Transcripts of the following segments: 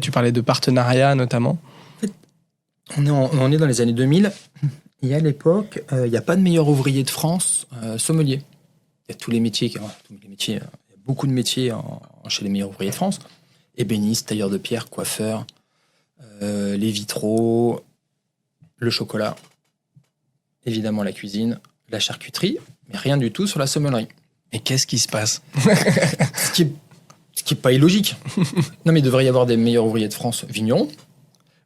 Tu parlais de partenariat notamment. On est dans les années 2000. Et à l'époque, il n'y a pas de meilleur ouvrier de France sommelier. Il y a tous les métiers, il y a beaucoup de métiers chez les meilleurs ouvriers de France. Ébéniste, tailleur de pierre, coiffeur, les vitraux, le chocolat, évidemment la cuisine, la charcuterie, mais rien du tout sur la sommellerie. Et qu'est-ce qui se passe? Ce qui est pas illogique. Non, mais il devrait y avoir des meilleurs ouvriers de France vignerons.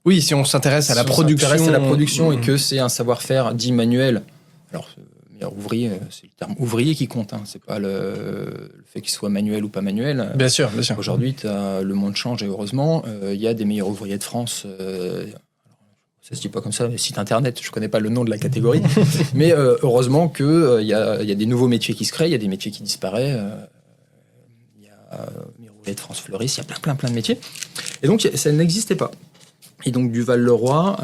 Oui, si on s'intéresse à la production. Si on s'intéresse à la production et que c'est un savoir-faire dit manuel. Alors, meilleur ouvrier, c'est le terme ouvrier qui compte. C'est pas le fait qu'il soit manuel ou pas manuel. Bien sûr, bien sûr. Aujourd'hui, le monde change et heureusement. Il y a des meilleurs ouvriers de France. Ça se dit pas comme ça, mais site internet, je connais pas le nom de la catégorie. Mais heureusement qu'il y a des nouveaux métiers qui se créent, il y a des métiers qui disparaissent. Il y a meilleurs ouvriers de France fleurissent, il y a plein de métiers. Et donc, ça n'existait pas. Et donc Duval-le-Roi,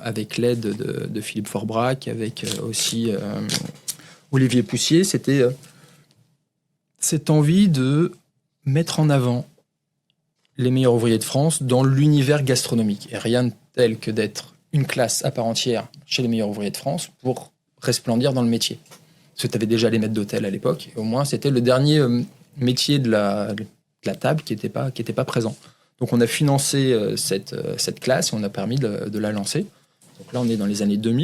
avec l'aide de Philippe Forbrac, avec aussi Olivier Poussier, c'était cette envie de mettre en avant les meilleurs ouvriers de France dans l'univers gastronomique. Et rien de tel que d'être une classe à part entière chez les meilleurs ouvriers de France pour resplendir dans le métier. Parce que tu avais déjà les maîtres d'hôtel à l'époque, et au moins c'était le dernier métier de la table qui n'était pas présent. Donc on a financé cette classe et on a permis de la lancer. Donc là on est dans les années 2000.